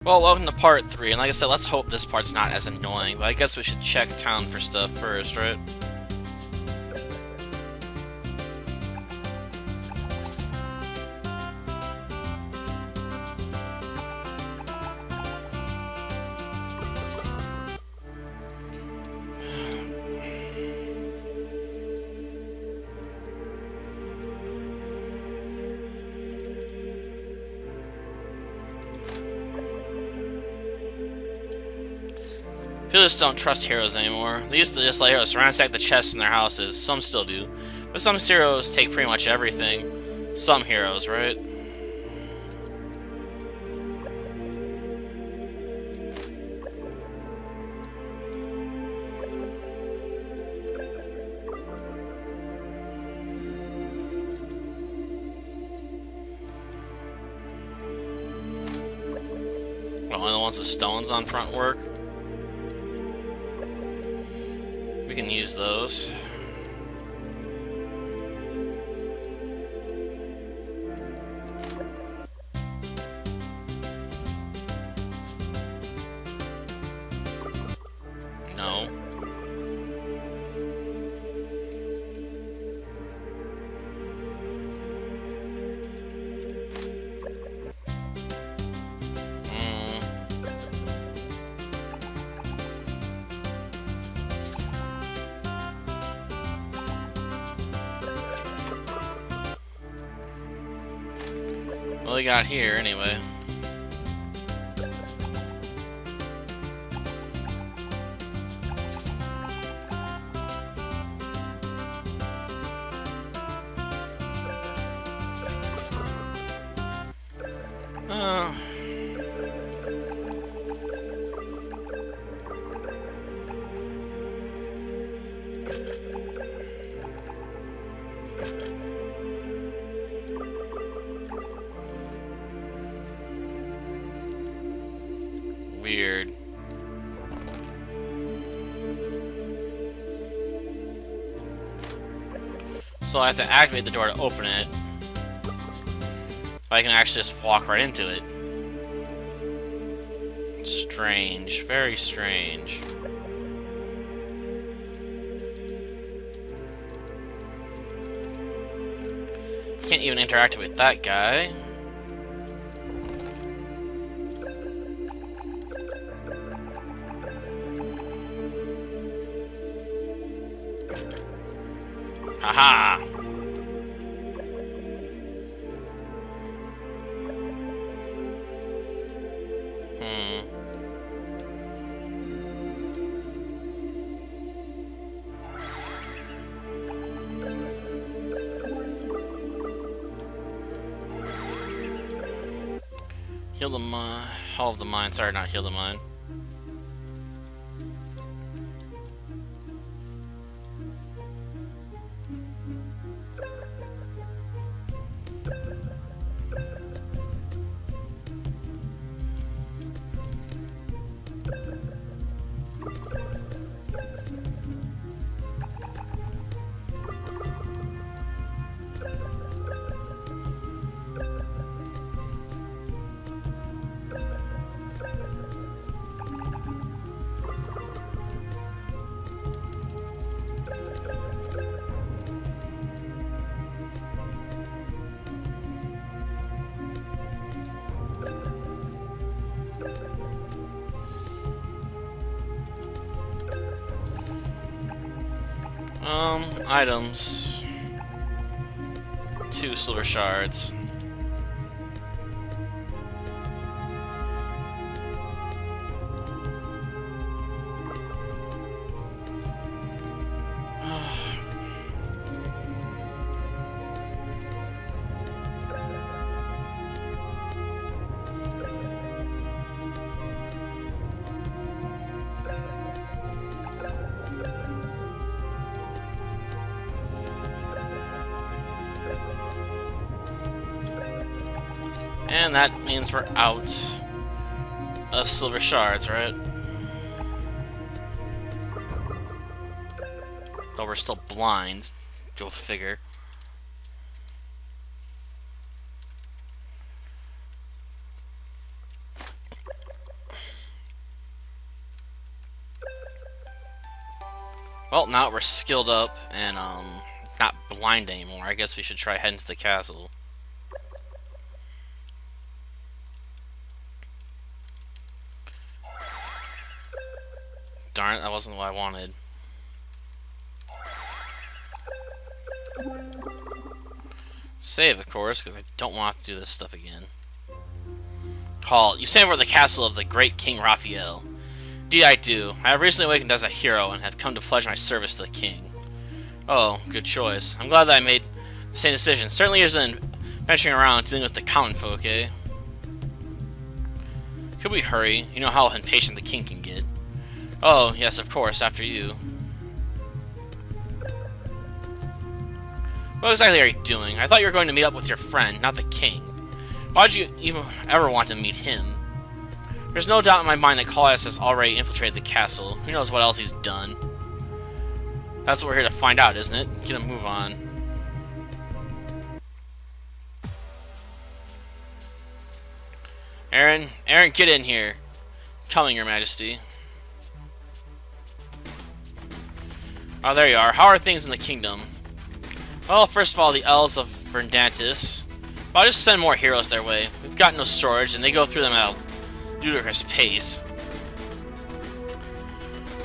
Well, welcome to part 3, and like I said, let's hope this part's not as annoying, but I guess we should check town for stuff first, right? People just don't trust heroes anymore. They used to just let heroes ransack the chests in their houses. Some still do. But some heroes take pretty much everything. Some heroes, right? Well, only the ones with stones on front work. We can use those. No. What we got here, anyway? Weird. So I have to activate the door to open it. But I can actually just walk right into it. Strange. Very strange. Can't even interact with that guy. Haha! Heal the mine. Hall of the mine. Sorry, not heal the mine. Items. 2 silver shards. And that means we're out of silver shards, right? Though we're still blind, go figure. Well, now we're skilled up and, not blind anymore. I guess we should try heading to the castle. Darn it, that wasn't what I wanted. Save, of course, because I don't want to do this stuff again. Halt. You stand before the castle of the great King Raphael. Indeed I do. I have recently awakened as a hero and have come to pledge my service to the king. Oh, good choice. I'm glad that I made the same decision. Certainly isn't venturing around dealing with the common folk, eh? Could we hurry? You know how impatient the king can get. Oh, yes, of course, after you. What exactly are you doing? I thought you were going to meet up with your friend, not the king. Why'd you even ever want to meet him? There's no doubt in my mind that Claudius has already infiltrated the castle. Who knows what else he's done? That's what we're here to find out, isn't it? Get a move on. Aaron, get in here. Coming, Your Majesty. Oh, there you are. How are things in the kingdom? Well, first of all, the elves of Verdantis. I'll just send more heroes their way. We've got no storage, and they go through them at a ludicrous pace.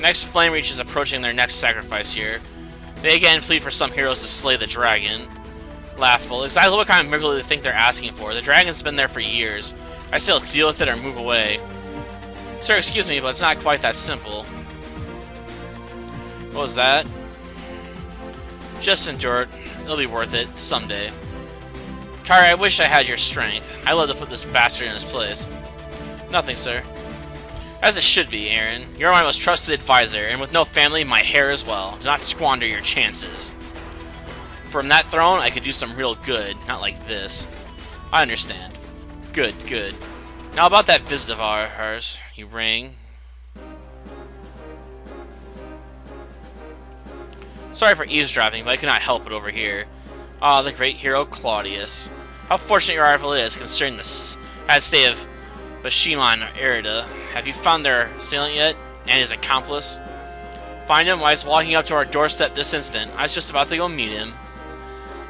Next, Flame Reach is approaching their next sacrifice here. They again plead for some heroes to slay the dragon. Laughable. Exactly what kind of miracle do they think they're asking for? The dragon's been there for years. I still deal with it or move away. Sir, excuse me, but it's not quite that simple. What was that? Just endure it. It'll be worth it someday. Kari, I wish I had your strength. I'd love to put this bastard in his place. Nothing, sir. As it should be, Aaron. You're my most trusted advisor, and with no family, my hair as well. Do not squander your chances. From that throne, I could do some real good, not like this. I understand. Good, good. Now about that visit of ours. You rang. Sorry for eavesdropping, but I could not help it over here. Ah, the great hero Claudius. How fortunate your arrival is, considering the sad state of Bashima and Erida. Have you found their assailant yet? And his accomplice? Find him? While he's walking up to our doorstep this instant. I was just about to go meet him.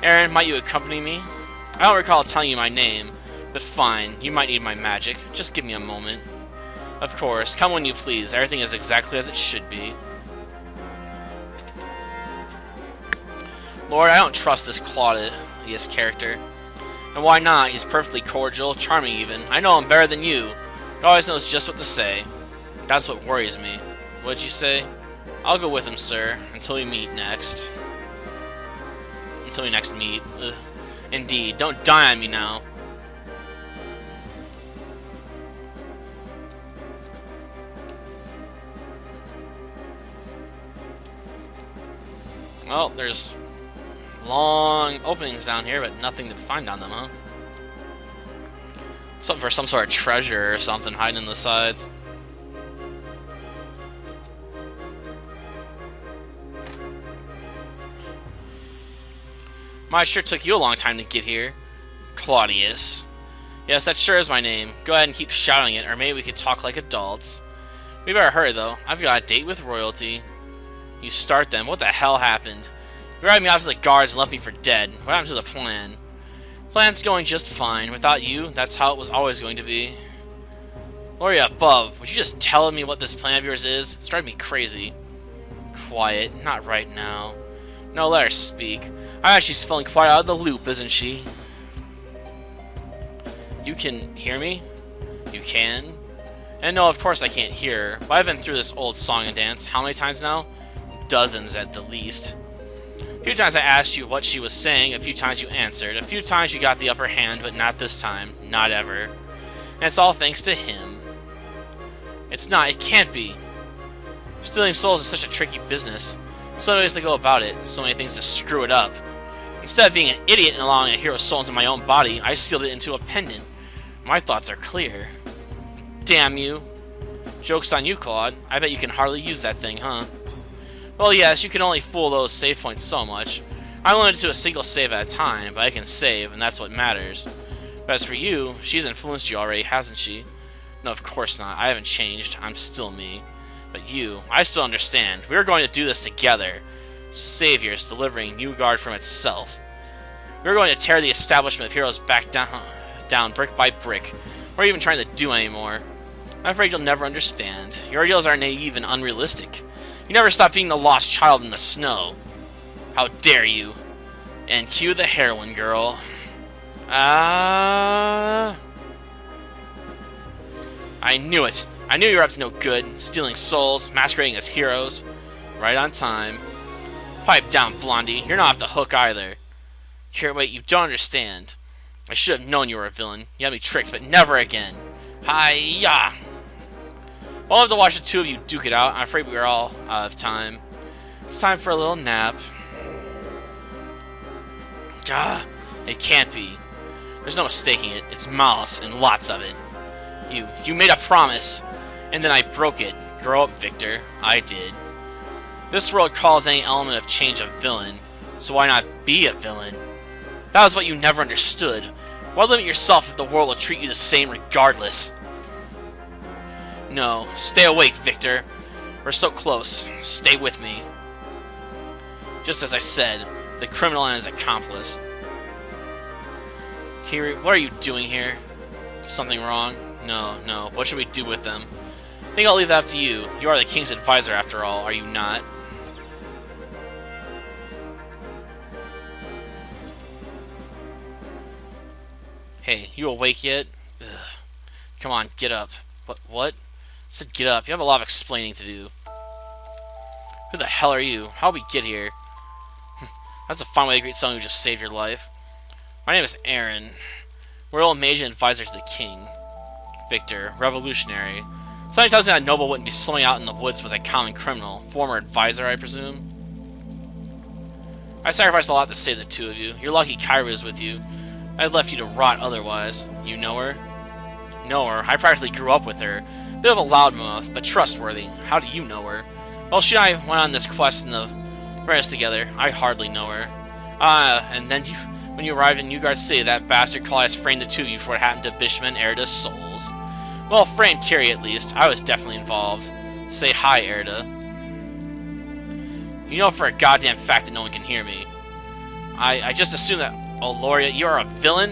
Aaron, might you accompany me? I don't recall telling you my name, but fine. You might need my magic. Just give me a moment. Of course. Come when you please. Everything is exactly as it should be. Lord, I don't trust this Claudius character. And why not? He's perfectly cordial, charming even. I know him better than you. He always knows just what to say. That's what worries me. What'd you say? I'll go with him, sir, until we meet next. Until we next meet. Ugh. Indeed, don't die on me now. Well, there's long openings down here, but nothing to find on them, huh? Something for some sort of treasure or something hiding in the sides. My, sure took you a long time to get here. Claudius. Yes, that sure is my name. Go ahead and keep shouting it, or maybe we could talk like adults. We better hurry, though. I've got a date with royalty. You start them. What the hell happened? You routed me out to the guards and left me for dead. What happened to the plan? Plan's going just fine. Without you, that's how it was always going to be. Gloria above, would you just tell me what this plan of yours is? It's driving me crazy. Quiet. Not right now. No, let her speak. I'm actually spelling quite out of the loop, isn't she? You can hear me? You can? And no, of course I can't hear her. But I've been through this old song and dance how many times now? Dozens at the least. A few times I asked you what she was saying, a few times you answered, a few times you got the upper hand, but not this time. Not ever. And it's all thanks to him. It's not. It can't be. Stealing souls is such a tricky business. So many ways to go about it, so many things to screw it up. Instead of being an idiot and allowing a hero's soul into my own body, I sealed it into a pendant. My thoughts are clear. Damn you. Joke's on you, Claude. I bet you can hardly use that thing, huh? Well, yes, you can only fool those save points so much. I'm limited to a single save at a time, but I can save, and that's what matters. But as for you, she's influenced you already, hasn't she? No, of course not. I haven't changed. I'm still me. But you, I still understand. We are going to do this together. Saviors delivering Newgard from itself. We are going to tear the establishment of heroes back down brick by brick. What are you even trying to do anymore? I'm afraid you'll never understand. Your ideals are naive and unrealistic. You never stop being the lost child in the snow. How dare you? And cue the heroine girl. I knew it. I knew you were up to no good, stealing souls, masquerading as heroes. Right on time. Pipe down, Blondie. You're not off the hook either. Here, wait, you don't understand. I should have known you were a villain. You had me tricked, but never again. Hi-ya! I'll have to watch the two of you duke it out. I'm afraid we are all out of time. It's time for a little nap. It can't be. There's no mistaking it. It's malice, and lots of it. You made a promise, and then I broke it. Grow up, Victor. I did. This world calls any element of change a villain, so why not be a villain? That was what you never understood. Why limit yourself if the world will treat you the same regardless? No, stay awake, Victor. We're so close. Stay with me. Just as I said, the criminal and his accomplice. Kiri, what are you doing here? Something wrong? No. What should we do with them? I think I'll leave that up to you. You are the king's advisor after all, are you not? Hey, you awake yet? Ugh. Come on, get up. What? I said get up. You have a lot of explaining to do. Who the hell are you? How'd we get here? That's a fun way to greet someone who just saved your life. My name is Aaron. Royal Mage and Advisor to the King. Victor, revolutionary. Something tells me that noble wouldn't be slowing out in the woods with a common criminal. Former advisor, I presume? I sacrificed a lot to save the two of you. You're lucky Kyra was with you. I'd left you to rot otherwise. You know her? Know her. I practically grew up with her. Bit of a loudmouth, but trustworthy. How do you know her? Well, she and I went on this quest in the forest together. I hardly know her. And then when you arrived in Newgard City, that bastard Claudius framed the two of you for what happened to Bishop and Erida's souls. Well, framed Kiri at least. I was definitely involved. Say hi, Erida. You know for a goddamn fact that no one can hear me. I just assumed that... Oh, Loria, you are a villain?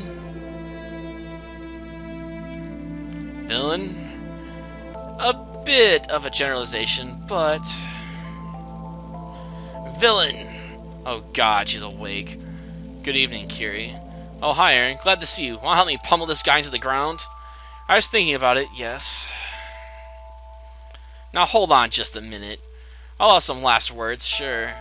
Villain? A bit of a generalization, but... Villain! Oh god, she's awake. Good evening, Kiri. Oh, hi, Aaron. Glad to see you. Want to help me pummel this guy into the ground? I was thinking about it, yes. Now hold on just a minute. I'll have some last words, sure.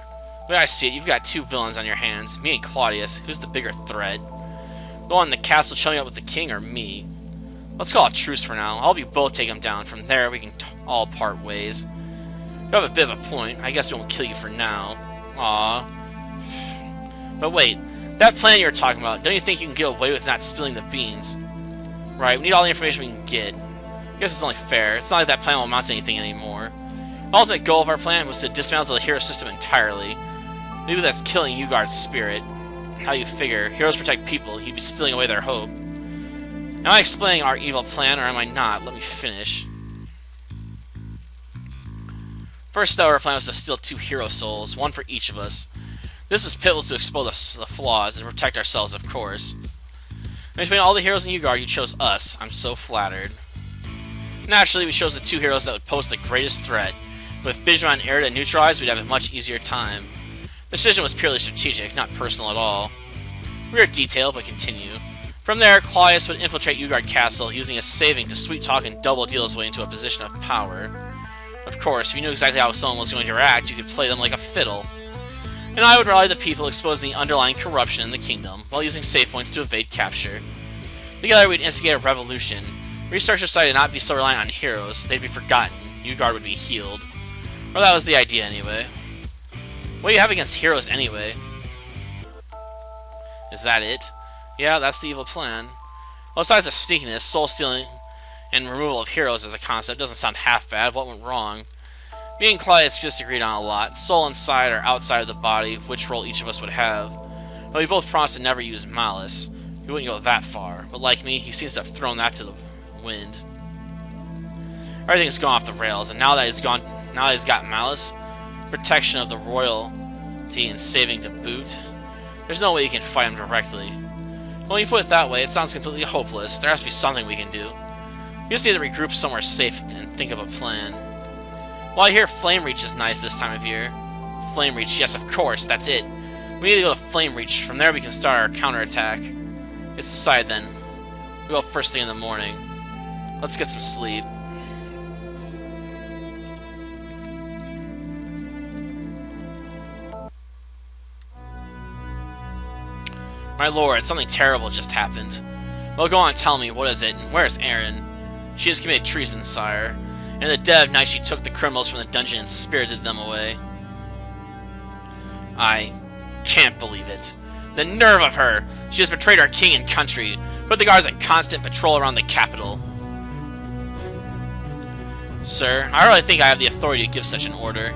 The way I see it, you've got two villains on your hands. Me and Claudius. Who's the bigger threat? The one in the castle chilling up with the king, or me? Let's call a truce for now. I'll help you both take him down. From there, we can all part ways. You have a bit of a point. I guess we won't kill you for now. Aww. But wait, that plan you were talking about, don't you think you can get away with not spilling the beans? Right, we need all the information we can get. I guess it's only fair. It's not like that plan won't amount to anything anymore. The ultimate goal of our plan was to dismantle the hero system entirely. Maybe that's killing Newgard's spirit. How you figure? Heroes protect people. You'd be stealing away their hope. Am I explaining our evil plan, or am I not? Let me finish. First, though, our plan was to steal 2 hero souls, 1 for each of us. This is pivotal to expose the flaws and protect ourselves, of course. Between all the heroes in Newgard, you chose us. I'm so flattered. Naturally, we chose the 2 heroes that would pose the greatest threat. With Bijou and Erida neutralized, we'd have a much easier time. The decision was purely strategic, not personal at all. Weird detail, but continue. From there, Claudius would infiltrate Newgard Castle, using his saving to sweet-talk and double-deal his way into a position of power. Of course, if you knew exactly how someone was going to react, you could play them like a fiddle. And I would rally the people, exposing the underlying corruption in the kingdom, while using save points to evade capture. Together, we'd instigate a revolution. Restructure society to not be so reliant on heroes, they'd be forgotten, Newgard would be healed. Or that was the idea, anyway. What do you have against heroes, anyway? Is that it? Yeah, that's the evil plan. Well, besides the sneakiness, soul-stealing, and removal of heroes as a concept doesn't sound half bad. What went wrong? Me and Claudius disagreed on a lot. Soul inside or outside of the body, which role each of us would have. But we both promised to never use malice. We wouldn't go that far, but like me, he seems to have thrown that to the wind. Everything's gone off the rails, and now that he's gone Now he's got malice, protection of the royalty, and saving to boot. There's no way you can fight him directly. When you put it that way, it sounds completely hopeless. There has to be something we can do. We just need to regroup somewhere safe and think of a plan. Well, I hear Flame Reach is nice this time of year. Flame Reach, yes, of course, that's it. We need to go to Flame Reach. From there, we can start our counterattack. It's decided then. We go first thing in the morning. Let's get some sleep. My lord, something terrible just happened. Well, go on, tell me, what is it, and where is Erin? She has committed treason, sire. In the dead of night, she took the criminals from the dungeon and spirited them away. I can't believe it. The nerve of her! She has betrayed our king and country, put the guards on constant patrol around the capital. Sir, I really think I have the authority to give such an order.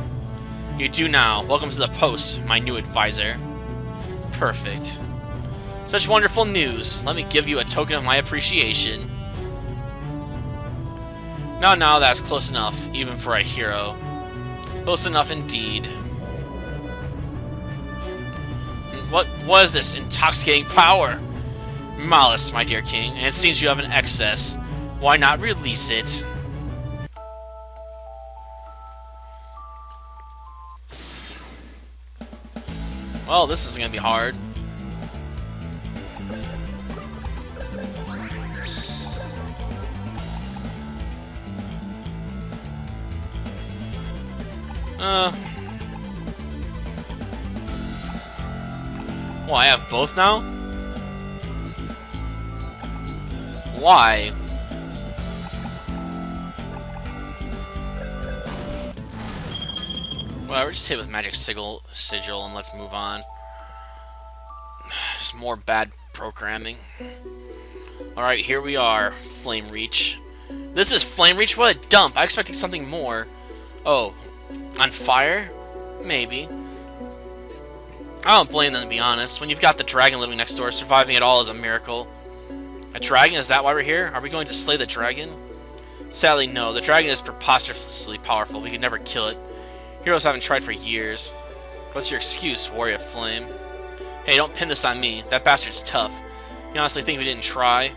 You do now. Welcome to the post, my new advisor. Perfect. Such wonderful news. Let me give you a token of my appreciation. Now, that's close enough, even for a hero. Close enough indeed. What is this intoxicating power? Malice, my dear king, and it seems you have an excess. Why not release it? Well, this is gonna be hard. Well, I have both now? Why? Well, just hit with Magic Sigil and let's move on. Just more bad programming. Alright, here we are. Flame Reach. This is Flame Reach? What a dump! I expected something more. Oh, on fire? Maybe. I don't blame them, to be honest. When you've got the dragon living next door, surviving it all is a miracle. A dragon? Is that why we're here? Are we going to slay the dragon? Sadly, no. The dragon is preposterously powerful. We could never kill it. Heroes haven't tried for years. What's your excuse, Warrior of Flame? Hey, don't pin this on me. That bastard's tough. You honestly think we didn't try?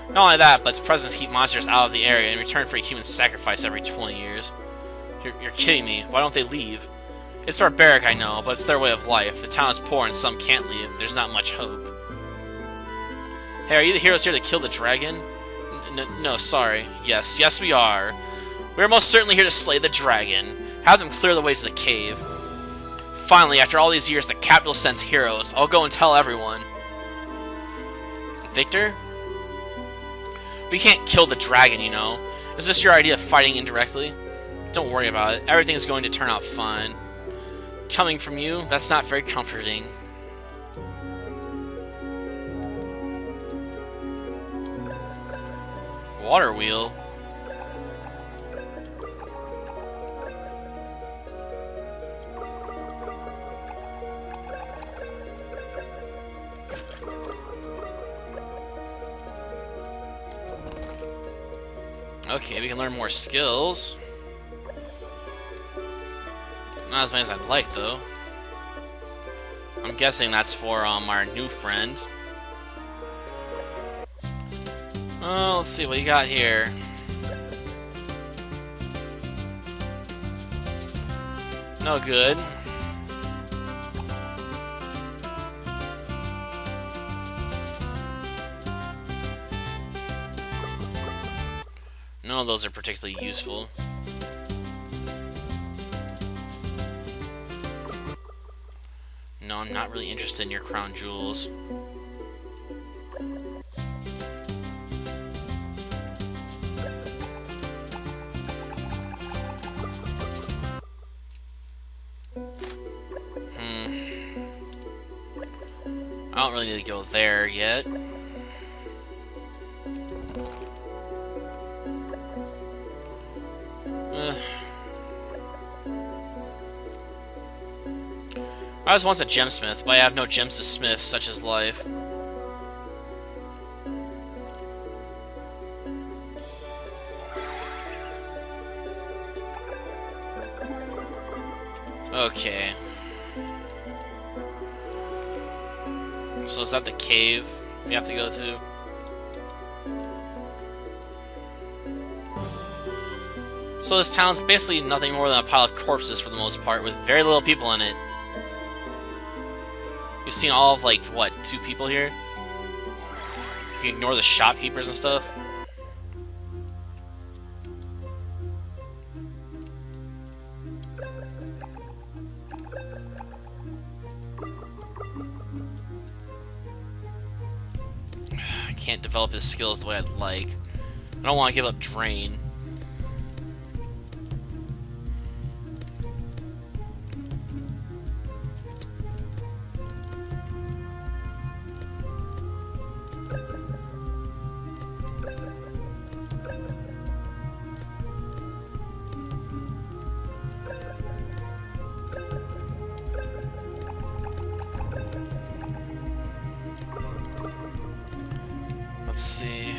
Not only that, but its presence keeps monsters out of the area in return for a human sacrifice every 20 years. You're kidding me. Why don't they leave? It's barbaric, I know, but it's their way of life. The town is poor and some can't leave. There's not much hope. Hey, are you the heroes here to kill the dragon? No, sorry. Yes, we are. We're most certainly here to slay the dragon. Have them clear the way to the cave. Finally, after all these years, the capital sends heroes. I'll go and tell everyone. Victor? We can't kill the dragon, you know. Is this your idea of fighting indirectly? Don't worry about it. Everything's going to turn out fine. Coming from you, that's not very comforting. Water wheel? Okay, we can learn more skills. Not as many as I'd like, though. I'm guessing that's for our new friend. Oh, let's see what you got here. No good. None of those are particularly useful. No, I'm not really interested in your crown jewels. I don't really need to go there yet. I was once a gemsmith, but I have no gems to smith, such as life. Okay. So is that the cave we have to go to? So this town's basically nothing more than a pile of corpses for the most part, with very little people in it. You've seen all of, like, what, 2 people here? If you ignore the shopkeepers and stuff. I can't develop his skills the way I'd like. I don't want to give up Drain. Let's see.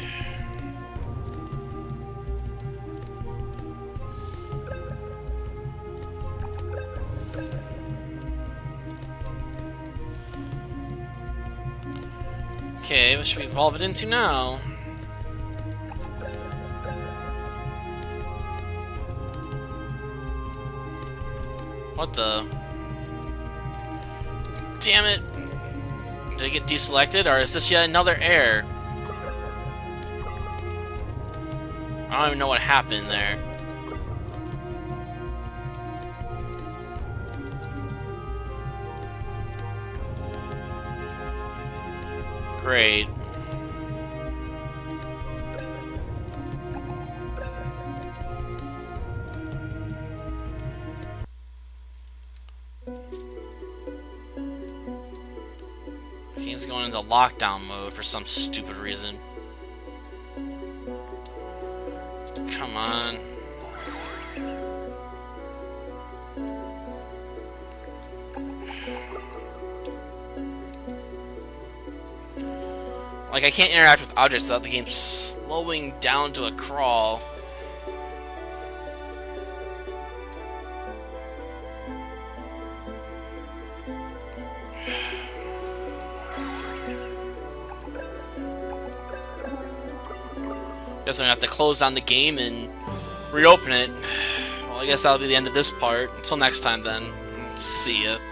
Okay, what should we evolve it into now? What the? Damn it! Did I get deselected, or is this yet another error? I don't even know what happened there. Great. The game's going into lockdown mode for some stupid reason. Come on. Like, I can't interact with objects without the game slowing down to a crawl. Guess I'm gonna have to close down the game and reopen it. Well, I guess that'll be the end of this part. Until next time, then. See ya.